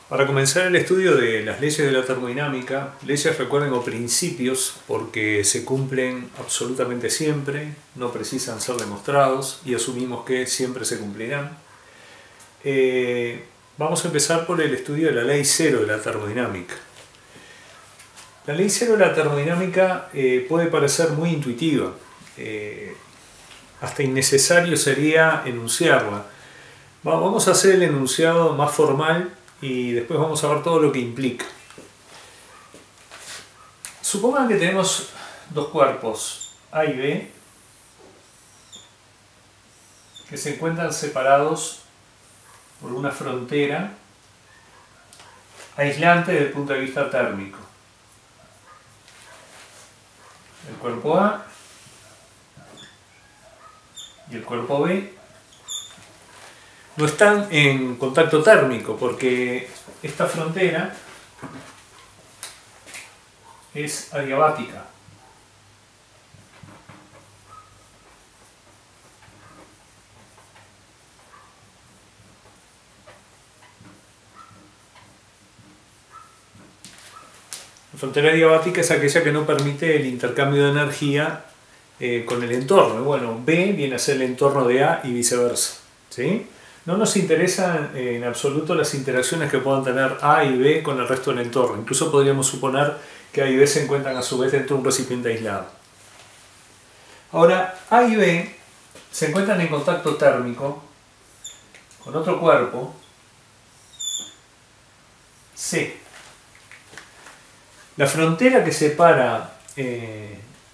Para comenzar el estudio de las leyes de la termodinámica, leyes recuerden o principios porque se cumplen absolutamente siempre, no precisan ser demostrados y asumimos que siempre se cumplirán. Vamos a empezar por el estudio de la ley cero de la termodinámica. La ley cero de la termodinámica puede parecer muy intuitiva, hasta innecesario sería enunciarla. Vamos a hacer el enunciado más formal y después vamos a ver todo lo que implica. Supongan que tenemos dos cuerpos, A y B, que se encuentran separados por una frontera aislante desde el punto de vista térmico. El cuerpo A y el cuerpo B no están en contacto térmico porque esta frontera es adiabática. La frontera adiabática es aquella que no permite el intercambio de energía con el entorno. Bueno, B viene a ser el entorno de A y viceversa, ¿sí? No nos interesan en absoluto las interacciones que puedan tener A y B con el resto del entorno. Incluso podríamos suponer que A y B se encuentran a su vez dentro de un recipiente aislado. Ahora, A y B se encuentran en contacto térmico con otro cuerpo, C. La frontera que separa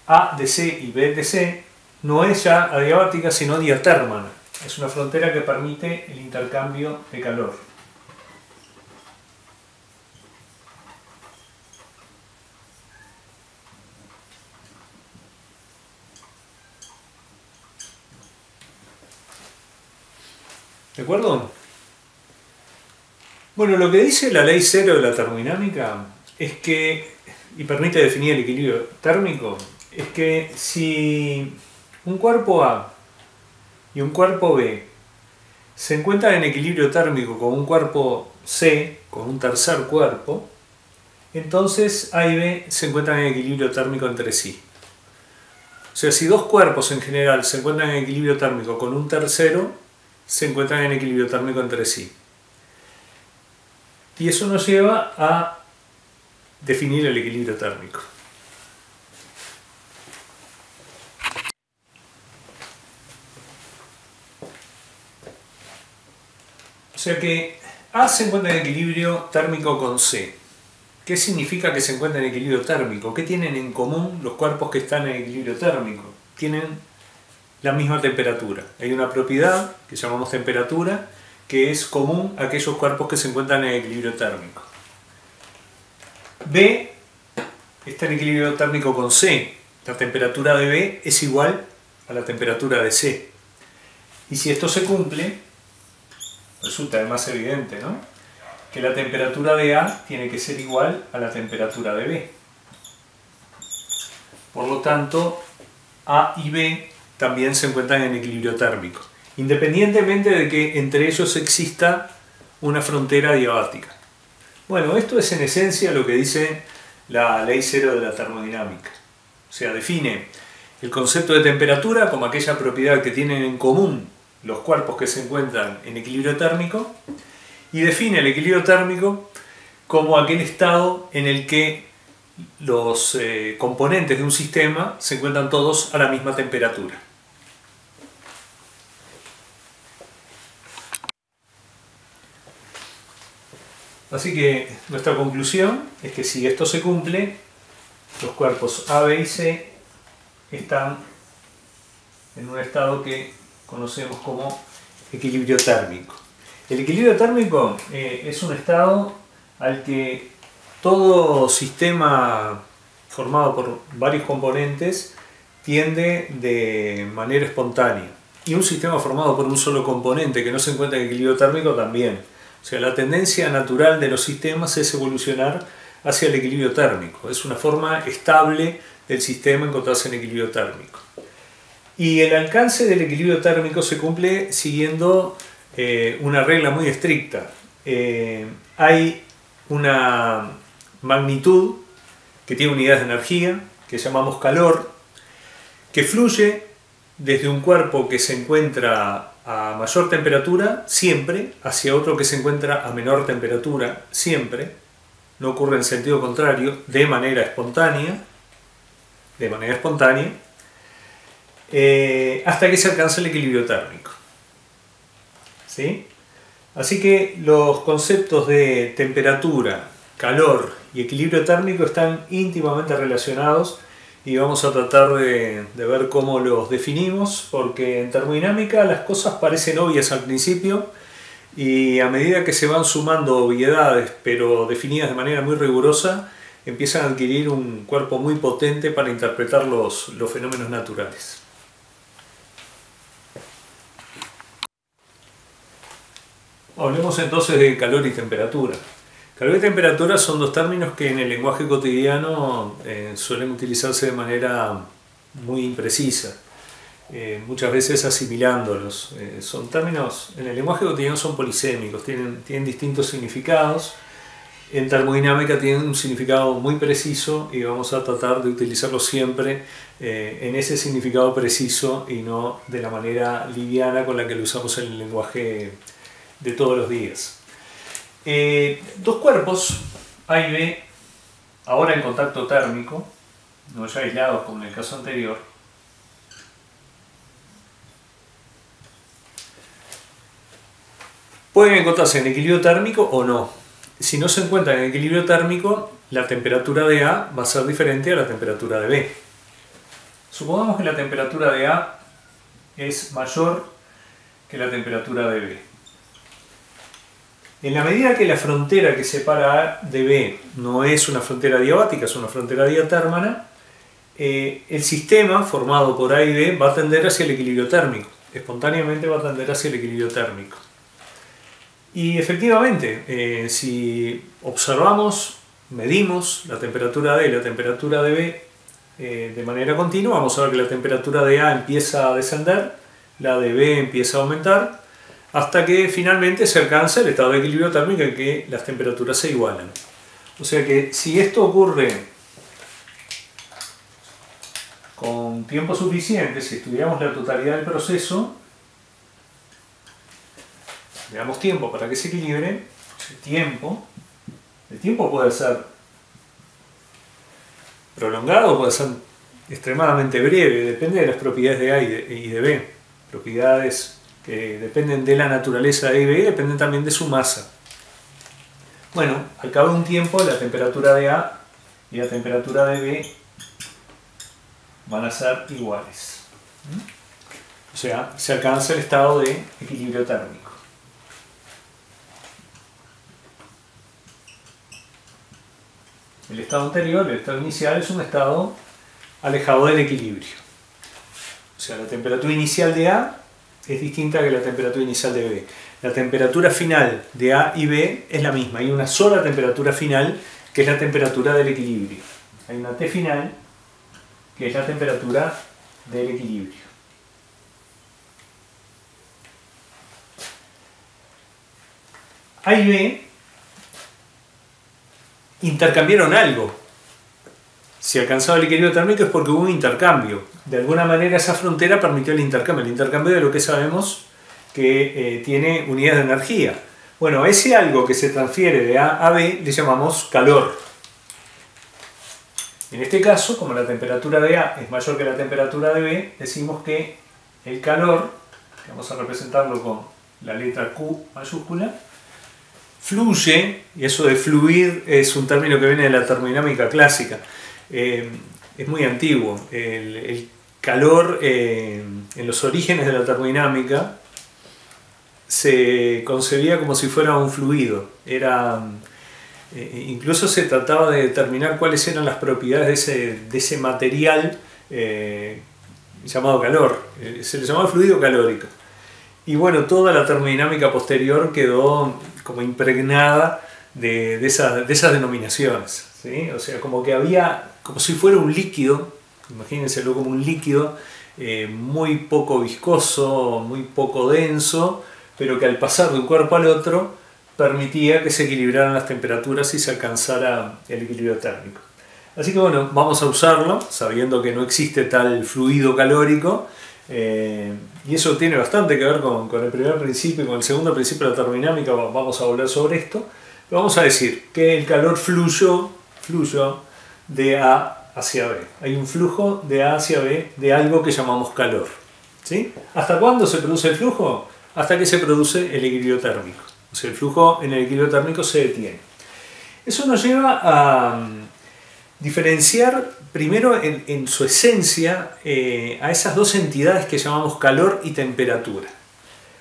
A de C y B de C no es ya adiabática, sino diatérmana. Es una frontera que permite el intercambio de calor. ¿De acuerdo? Bueno, lo que dice la ley cero de la termodinámica es que, y permite definir el equilibrio térmico, es que si un cuerpo A y un cuerpo B se encuentran en equilibrio térmico con un cuerpo C, con un tercer cuerpo, entonces A y B se encuentran en equilibrio térmico entre sí. O sea, si dos cuerpos en general se encuentran en equilibrio térmico con un tercero, se encuentran en equilibrio térmico entre sí. Y eso nos lleva a definir el equilibrio térmico. O sea que A se encuentra en equilibrio térmico con C. ¿Qué significa que se encuentra en equilibrio térmico? ¿Qué tienen en común los cuerpos que están en equilibrio térmico? Tienen la misma temperatura. Hay una propiedad que llamamos temperatura que es común a aquellos cuerpos que se encuentran en equilibrio térmico. B está en equilibrio térmico con C. La temperatura de B es igual a la temperatura de C. Y si esto se cumple, resulta además evidente, ¿no?, que la temperatura de A tiene que ser igual a la temperatura de B. Por lo tanto, A y B también se encuentran en equilibrio térmico, independientemente de que entre ellos exista una frontera adiabática. Bueno, esto es en esencia lo que dice la ley cero de la termodinámica. O sea, define el concepto de temperatura como aquella propiedad que tienen en común los cuerpos que se encuentran en equilibrio térmico, y define el equilibrio térmico como aquel estado en el que los componentes de un sistema se encuentran todos a la misma temperatura. Así que nuestra conclusión es que si esto se cumple, los cuerpos A, B y C están en un estado que conocemos como equilibrio térmico. El equilibrio térmico es un estado al que todo sistema formado por varios componentes tiende de manera espontánea. Y un sistema formado por un solo componente que no se encuentra en equilibrio térmico también. O sea, la tendencia natural de los sistemas es evolucionar hacia el equilibrio térmico. Es una forma estable del sistema encontrarse en equilibrio térmico. Y el alcance del equilibrio térmico se cumple siguiendo una regla muy estricta. hay una magnitud que tiene unidades de energía, que llamamos calor, que fluye desde un cuerpo que se encuentra a mayor temperatura, siempre, hacia otro que se encuentra a menor temperatura, siempre. No ocurre en sentido contrario, de manera espontánea, hasta que se alcanza el equilibrio térmico. ¿Sí? Así que los conceptos de temperatura, calor y equilibrio térmico están íntimamente relacionados y vamos a tratar de ver cómo los definimos, porque en termodinámica las cosas parecen obvias al principio y a medida que se van sumando obviedades, pero definidas de manera muy rigurosa, empiezan a adquirir un cuerpo muy potente para interpretar los fenómenos naturales. Hablemos entonces de calor y temperatura. Calor y temperatura son dos términos que en el lenguaje cotidiano suelen utilizarse de manera muy imprecisa, muchas veces asimilándolos. Son términos, en el lenguaje cotidiano son polisémicos, tienen distintos significados. En termodinámica tienen un significado muy preciso y vamos a tratar de utilizarlo siempre en ese significado preciso y no de la manera liviana con la que lo usamos en el lenguaje de todos los días. Dos cuerpos, A y B, ahora en contacto térmico, no ya aislados como en el caso anterior, pueden encontrarse en equilibrio térmico o no. Si no se encuentran en equilibrio térmico, la temperatura de A va a ser diferente a la temperatura de B. Supongamos que la temperatura de A es mayor que la temperatura de B. En la medida que la frontera que separa A de B no es una frontera diabática, es una frontera diatérmana, el sistema formado por A y B va a tender hacia el equilibrio térmico. Espontáneamente va a tender hacia el equilibrio térmico. Y efectivamente, si observamos, medimos la temperatura de A y la temperatura de B de manera continua, vamos a ver que la temperatura de A empieza a descender, la de B empieza a aumentar, hasta que finalmente se alcanza el estado de equilibrio térmico en que las temperaturas se igualan. O sea que si esto ocurre con tiempo suficiente, si estudiamos la totalidad del proceso, le damos tiempo para que se equilibre, el tiempo puede ser prolongado, puede ser extremadamente breve, depende de las propiedades de A y de B, propiedades que dependen de la naturaleza de A y B y dependen también de su masa. Bueno, al cabo de un tiempo la temperatura de A y la temperatura de B van a ser iguales. O sea, se alcanza el estado de equilibrio térmico. El estado anterior, el estado inicial, es un estado alejado del equilibrio. O sea, la temperatura inicial de A es distinta que la temperatura inicial de B. La temperatura final de A y B es la misma. Hay una sola temperatura final, que es la temperatura del equilibrio. Hay una T final, que es la temperatura del equilibrio. A y B intercambiaron algo. Si alcanzaba el equilibrio térmico es porque hubo un intercambio. De alguna manera esa frontera permitió el intercambio de lo que sabemos que tiene unidades de energía. Bueno, a ese algo que se transfiere de A a B le llamamos calor. En este caso, como la temperatura de A es mayor que la temperatura de B, decimos que el calor, que vamos a representarlo con la letra Q mayúscula, fluye, y eso de fluir es un término que viene de la termodinámica clásica. Es muy antiguo. El calor en los orígenes de la termodinámica se concebía como si fuera un fluido. Incluso se trataba de determinar cuáles eran las propiedades de ese material llamado calor. Se le llamaba fluido calórico. Y bueno, toda la termodinámica posterior quedó como impregnada de esas denominaciones, ¿sí? O sea, como que había, como si fuera un líquido, imagínenselo como un líquido muy poco viscoso, muy poco denso, pero que al pasar de un cuerpo al otro permitía que se equilibraran las temperaturas y se alcanzara el equilibrio térmico. Así que bueno, vamos a usarlo sabiendo que no existe tal fluido calórico, y eso tiene bastante que ver con el primer principio y con el segundo principio de la termodinámica. Vamos a volver sobre esto. Pero vamos a decir que el calor fluyó de A hacia B. Hay un flujo de A hacia B de algo que llamamos calor, ¿sí? ¿Hasta cuándo se produce el flujo? Hasta que se produce el equilibrio térmico. O sea, el flujo en el equilibrio térmico se detiene. Eso nos lleva a diferenciar primero en su esencia a esas dos entidades que llamamos calor y temperatura.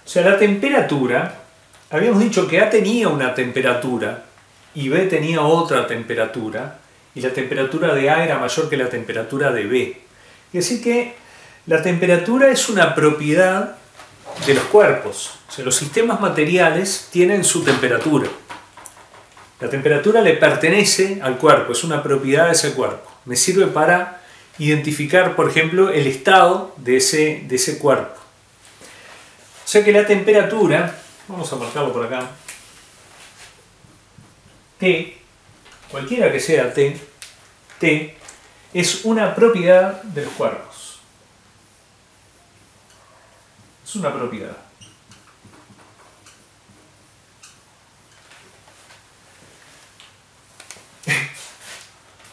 O sea, la temperatura, habíamos dicho que A tenía una temperatura y B tenía otra temperatura, y la temperatura de A era mayor que la temperatura de B. Y así que la temperatura es una propiedad de los cuerpos. O sea, los sistemas materiales tienen su temperatura. La temperatura le pertenece al cuerpo, es una propiedad de ese cuerpo. Me sirve para identificar, por ejemplo, el estado de ese cuerpo. O sea que la temperatura, vamos a marcarlo por acá, T, cualquiera que sea T, es una propiedad de los cuerpos. Es una propiedad.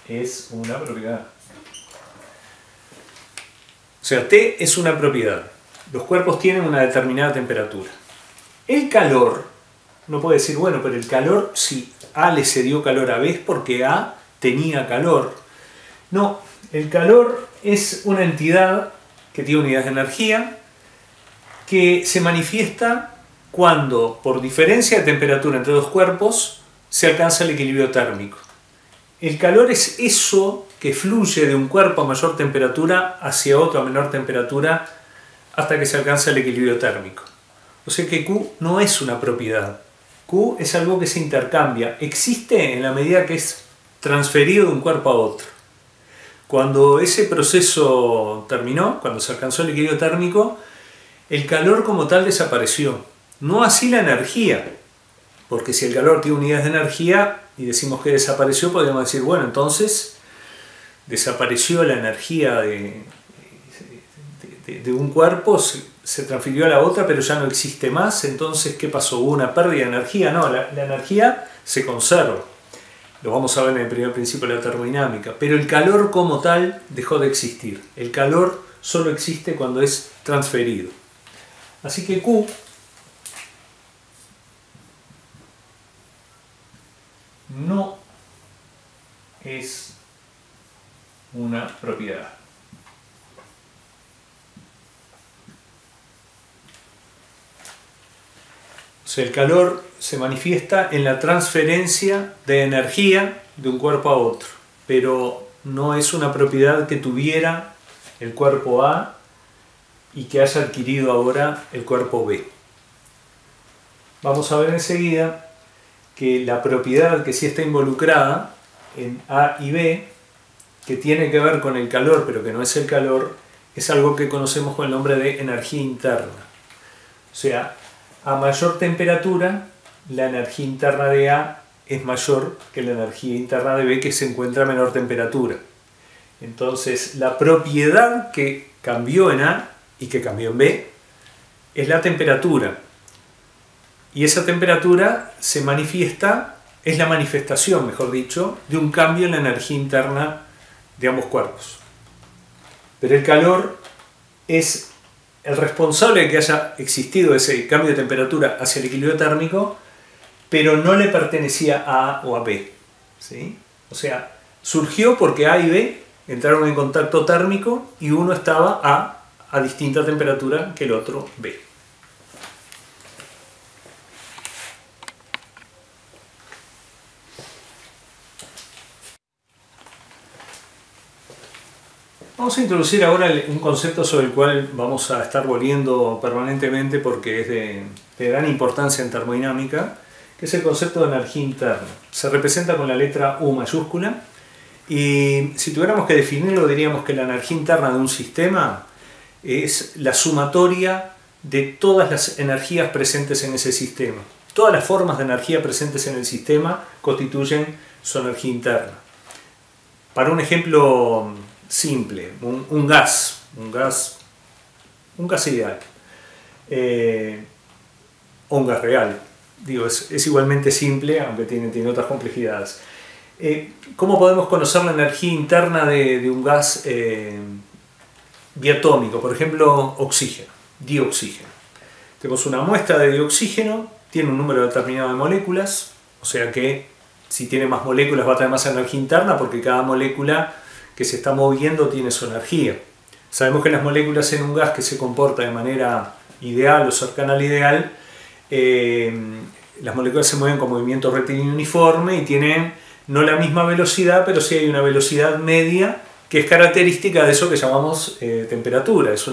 Es una propiedad. O sea, T es una propiedad. Los cuerpos tienen una determinada temperatura. El calor, no puede decir, bueno, pero el calor, si A le cedió calor a B es porque A tenía calor. No, el calor es una entidad que tiene unidades de energía que se manifiesta cuando, por diferencia de temperatura entre dos cuerpos, se alcanza el equilibrio térmico. El calor es eso que fluye de un cuerpo a mayor temperatura hacia otro a menor temperatura hasta que se alcanza el equilibrio térmico. O sea que Q no es una propiedad. Q es algo que se intercambia. Existe en la medida que es transferido de un cuerpo a otro. Cuando ese proceso terminó, cuando se alcanzó el equilibrio térmico, el calor como tal desapareció. No así la energía. Porque si el calor tiene unidades de energía y decimos que desapareció, podríamos decir, bueno, entonces desapareció la energía de un cuerpo, se transfirió a la otra, pero ya no existe más. Entonces, ¿qué pasó? ¿Hubo una pérdida de energía? No, la energía se conserva. Lo vamos a ver en el primer principio de la termodinámica. Pero el calor como tal dejó de existir. El calor solo existe cuando es transferido. Así que Q no es una propiedad. O sea, el calor se manifiesta en la transferencia de energía de un cuerpo a otro, pero no es una propiedad que tuviera el cuerpo A y que haya adquirido ahora el cuerpo B. Vamos a ver enseguida que la propiedad que sí está involucrada en A y B, que tiene que ver con el calor, pero que no es el calor, es algo que conocemos con el nombre de energía interna. O sea, a mayor temperatura, la energía interna de A es mayor que la energía interna de B, que se encuentra a menor temperatura. Entonces, la propiedad que cambió en A y que cambió en B es la temperatura. Y esa temperatura se manifiesta, es la manifestación, mejor dicho, de un cambio en la energía interna de ambos cuerpos. Pero el calor es el responsable de que haya existido ese cambio de temperatura hacia el equilibrio térmico, pero no le pertenecía a A o a B, ¿sí? O sea, surgió porque A y B entraron en contacto térmico y uno estaba a distinta temperatura que el otro B. Vamos a introducir ahora un concepto sobre el cual vamos a estar volviendo permanentemente porque es de gran importancia en termodinámica, que es el concepto de energía interna. Se representa con la letra U mayúscula y si tuviéramos que definirlo diríamos que la energía interna de un sistema es la sumatoria de todas las energías presentes en ese sistema. Todas las formas de energía presentes en el sistema constituyen su energía interna. Para un ejemplo simple, un gas ideal, o un gas real. Digo, es igualmente simple, aunque tiene otras complejidades. ¿Cómo podemos conocer la energía interna de un gas diatómico? Por ejemplo, oxígeno, dioxígeno. Tenemos una muestra de dioxígeno, tiene un número determinado de moléculas, o sea que si tiene más moléculas va a tener más energía interna porque cada molécula que se está moviendo tiene su energía. Sabemos que las moléculas en un gas que se comporta de manera ideal o cercana al ideal, las moléculas se mueven con movimiento rectilíneo uniforme y tienen no la misma velocidad, pero sí hay una velocidad media que es característica de eso que llamamos temperatura. Es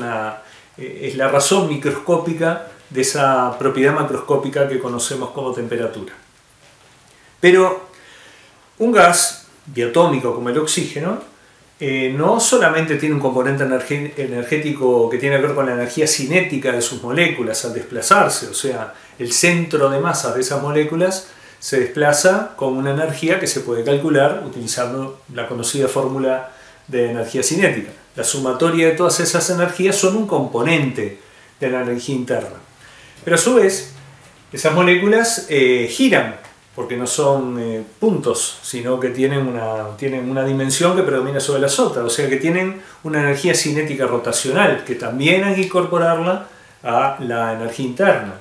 la razón microscópica de esa propiedad macroscópica que conocemos como temperatura. Pero un gas diatómico como el oxígeno no solamente tiene un componente energético que tiene que ver con la energía cinética de sus moléculas al desplazarse, o sea, el centro de masa de esas moléculas se desplaza con una energía que se puede calcular utilizando la conocida fórmula de energía cinética. La sumatoria de todas esas energías son un componente de la energía interna. Pero a su vez, esas moléculas giran, porque no son puntos, sino que tienen una dimensión que predomina sobre las otras, o sea que tienen una energía cinética rotacional, que también hay que incorporarla a la energía interna.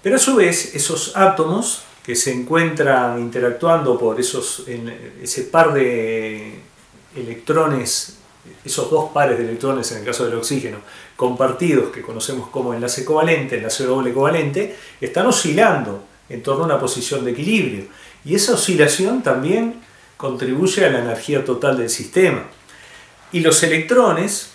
Pero a su vez, esos átomos que se encuentran interactuando por ese par de electrones, esos dos pares de electrones en el caso del oxígeno, compartidos, que conocemos como enlace covalente, enlace doble covalente, están oscilando en torno a una posición de equilibrio. Y esa oscilación también contribuye a la energía total del sistema. Y los electrones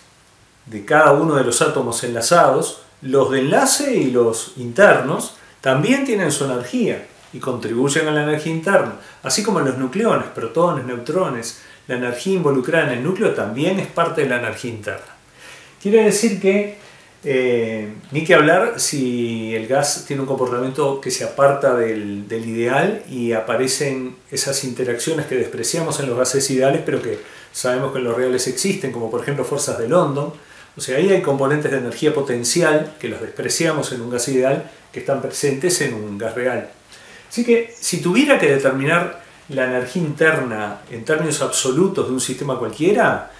de cada uno de los átomos enlazados, los de enlace y los internos, también tienen su energía y contribuyen a la energía interna. Así como los nucleones, protones, neutrones, la energía involucrada en el núcleo también es parte de la energía interna. Quiere decir que ni que hablar si el gas tiene un comportamiento que se aparta del ideal y aparecen esas interacciones que despreciamos en los gases ideales, pero que sabemos que en los reales existen, como por ejemplo fuerzas de London. O sea, ahí hay componentes de energía potencial que los despreciamos en un gas ideal que están presentes en un gas real. Así que si tuviera que determinar la energía interna en términos absolutos de un sistema cualquiera,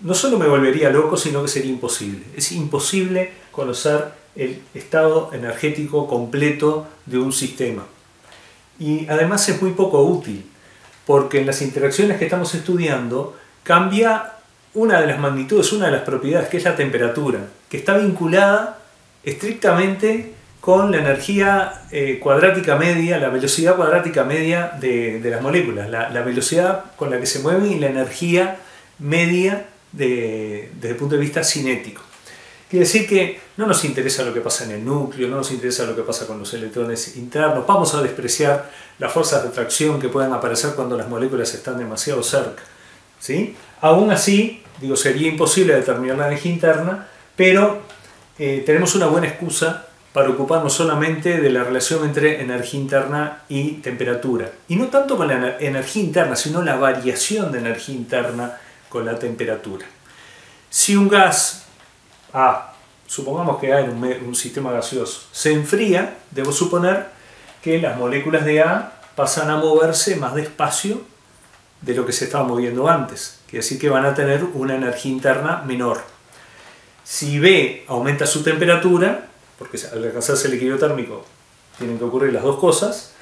no solo me volvería loco, sino que sería imposible. Es imposible conocer el estado energético completo de un sistema. Y además es muy poco útil, porque en las interacciones que estamos estudiando cambia una de las magnitudes, una de las propiedades, que es la temperatura, que está vinculada estrictamente con la energía cuadrática media, la velocidad cuadrática media de las moléculas, la velocidad con la que se mueven y la energía media desde el punto de vista cinético. Quiere decir que no nos interesa lo que pasa en el núcleo, no nos interesa lo que pasa con los electrones internos, vamos a despreciar las fuerzas de atracción que puedan aparecer cuando las moléculas están demasiado cerca, ¿sí? Aún así, digo, sería imposible determinar la energía interna, pero tenemos una buena excusa para ocuparnos solamente de la relación entre energía interna y temperatura. Y no tanto con la energía interna, sino la variación de energía interna con la temperatura. Si un gas A, supongamos que A en un sistema gaseoso, se enfría, debo suponer que las moléculas de A pasan a moverse más despacio de lo que se estaba moviendo antes. Quiere decir que van a tener una energía interna menor. Si B aumenta su temperatura, porque al alcanzarse el equilibrio térmico tienen que ocurrir las dos cosas,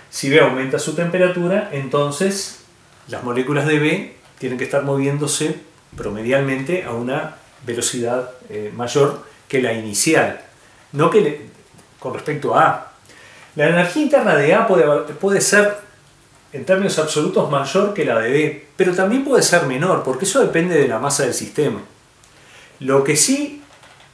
si B aumenta su temperatura, entonces las moléculas de B tienen que estar moviéndose promedialmente a una velocidad mayor que la inicial, no que con respecto a A. La energía interna de A puede ser en términos absolutos mayor que la de B, pero también puede ser menor, porque eso depende de la masa del sistema. Lo que sí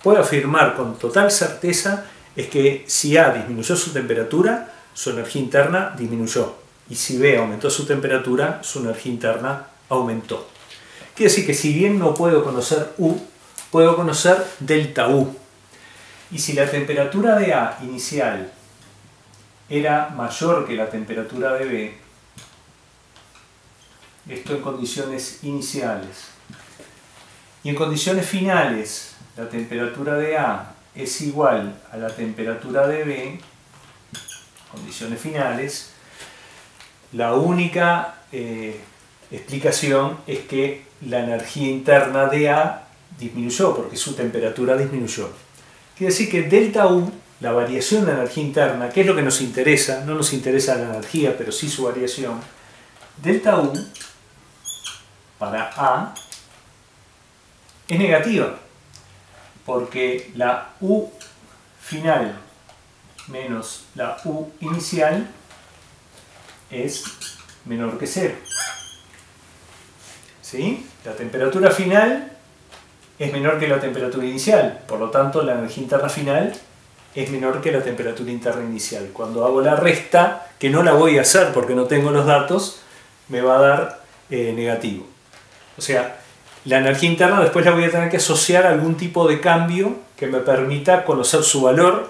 puedo afirmar con total certeza es que si A disminuyó su temperatura, su energía interna disminuyó, y si B aumentó su temperatura, su energía interna aumentó. Quiere decir que si bien no puedo conocer U, puedo conocer delta U. Y si la temperatura de A inicial era mayor que la temperatura de B, esto en condiciones iniciales, y en condiciones finales la temperatura de A es igual a la temperatura de B, condiciones finales, la única explicación es que la energía interna de A disminuyó, porque su temperatura disminuyó. Quiere decir que delta U, la variación de energía interna, que es lo que nos interesa, no nos interesa la energía, pero sí su variación, delta U para A es negativa, porque la U final menos la U inicial es menor que 0. ¿Sí? La temperatura final es menor que la temperatura inicial, por lo tanto la energía interna final es menor que la temperatura interna inicial. Cuando hago la resta, que no la voy a hacer porque no tengo los datos, me va a dar negativo. O sea, la energía interna después la voy a tener que asociar a algún tipo de cambio que me permita conocer su valor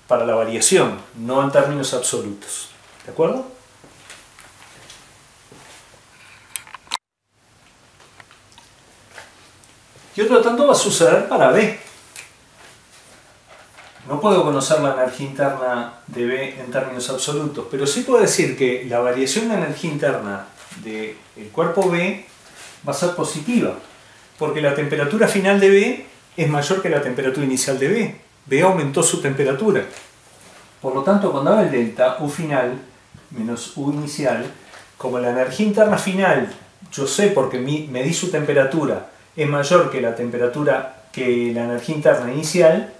para la variación, no en términos absolutos. ¿De acuerdo? Y otro tanto va a suceder para B. No puedo conocer la energía interna de B en términos absolutos, pero sí puedo decir que la variación de energía interna del cuerpo B va a ser positiva, porque la temperatura final de B es mayor que la temperatura inicial de B. B aumentó su temperatura. Por lo tanto, cuando hago el delta, U final menos U inicial, como la energía interna final, yo sé porque medí su temperatura, es mayor que la temperatura que la energía interna inicial,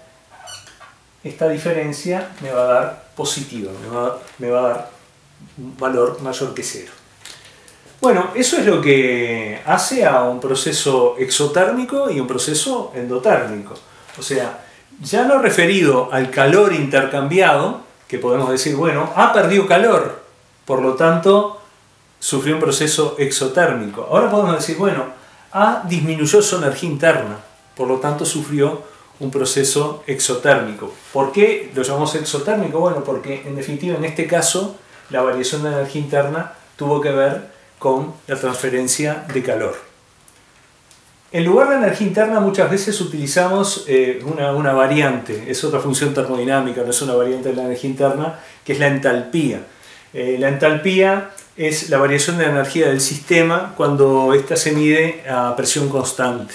esta diferencia me va a dar positiva, me va a dar un valor mayor que 0. Bueno, eso es lo que hace a un proceso exotérmico y un proceso endotérmico. O sea, ya no referido al calor intercambiado, que podemos decir, bueno, A perdió calor, por lo tanto sufrió un proceso exotérmico. Ahora podemos decir, bueno, A disminuyó su energía interna, por lo tanto sufrió un proceso exotérmico. ¿Por qué lo llamamos exotérmico? Bueno, porque en definitiva en este caso la variación de energía interna tuvo que ver con la transferencia de calor. En lugar de energía interna muchas veces utilizamos una variante, es otra función termodinámica, no es una variante de la energía interna, que es la entalpía. La entalpía es la variación de la energía del sistema cuando ésta se mide a presión constante.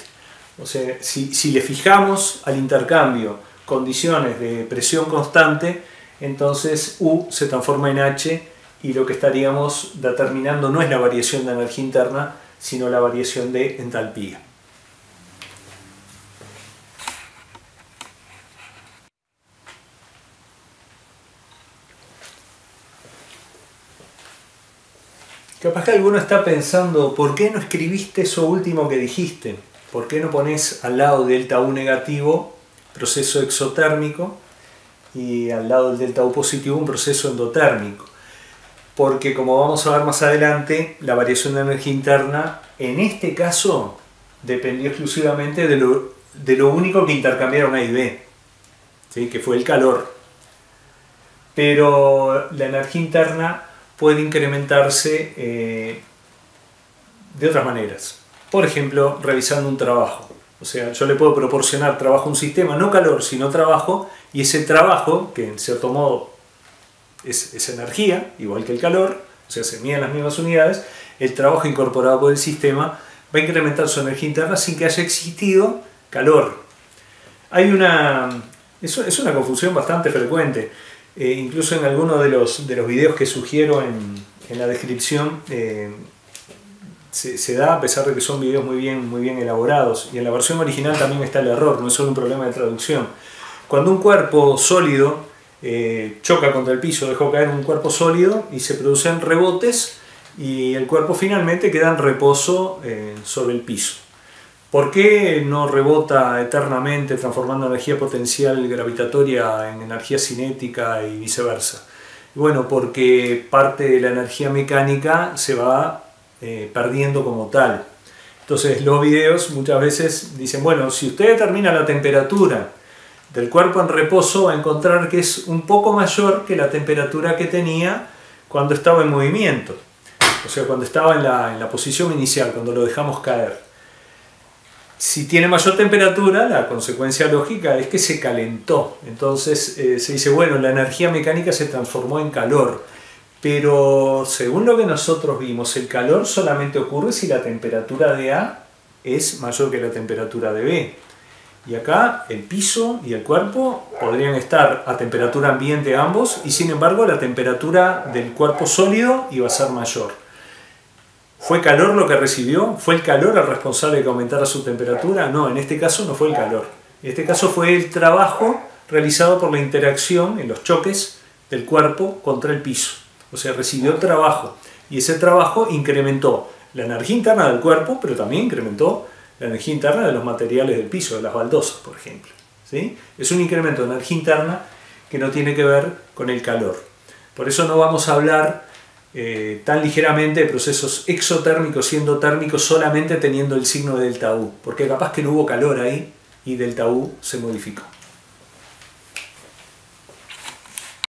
O sea, si le fijamos al intercambio condiciones de presión constante, entonces U se transforma en H y lo que estaríamos determinando no es la variación de energía interna, sino la variación de entalpía. Capaz que alguno está pensando, ¿por qué no escribiste eso último que dijiste? ¿Por qué no pones al lado del delta U negativo proceso exotérmico y al lado del delta U positivo un proceso endotérmico? Porque como vamos a ver más adelante, la variación de energía interna en este caso dependió exclusivamente de lo único que intercambiaron A y B, ¿sí? Que fue el calor. Pero la energía interna puede incrementarse de otras maneras. Por ejemplo, revisando un trabajo. O sea, yo le puedo proporcionar trabajo a un sistema, no calor, sino trabajo, y ese trabajo, que en cierto modo es energía, igual que el calor, o sea, se miden las mismas unidades, el trabajo incorporado por el sistema va a incrementar su energía interna sin que haya existido calor. Es una confusión bastante frecuente. Incluso en algunos de los videos que sugiero en la descripción se da, a pesar de que son videos muy bien elaborados, y en la versión original también está el error, no es solo un problema de traducción. Cuando un cuerpo sólido choca contra el piso, dejó caer un cuerpo sólido y se producen rebotes y el cuerpo finalmente queda en reposo sobre el piso. ¿Por qué no rebota eternamente transformando energía potencial gravitatoria en energía cinética y viceversa? Bueno, porque parte de la energía mecánica se va perdiendo como tal. Entonces los videos muchas veces dicen, bueno, si usted determina la temperatura del cuerpo en reposo va a encontrar que es un poco mayor que la temperatura que tenía cuando estaba en movimiento. O sea, cuando estaba en la posición inicial, cuando lo dejamos caer. Si tiene mayor temperatura, la consecuencia lógica es que se calentó. Entonces se dice, bueno, la energía mecánica se transformó en calor. Pero según lo que nosotros vimos, el calor solamente ocurre si la temperatura de A es mayor que la temperatura de B. Y acá el piso y el cuerpo podrían estar a temperatura ambiente ambos, y sin embargo la temperatura del cuerpo sólido iba a ser mayor. ¿Fue calor lo que recibió? ¿Fue el calor el responsable de que aumentara su temperatura? No, en este caso no fue el calor. En este caso fue el trabajo realizado por la interacción en los choques del cuerpo contra el piso. O sea, recibió trabajo, y ese trabajo incrementó la energía interna del cuerpo, pero también incrementó la energía interna de los materiales del piso, de las baldosas, por ejemplo. ¿Sí? Es un incremento de energía interna que no tiene que ver con el calor. Por eso no vamos a hablar tan ligeramente de procesos exotérmicos y endotérmicos solamente teniendo el signo de delta U, porque capaz que no hubo calor ahí y delta U se modificó.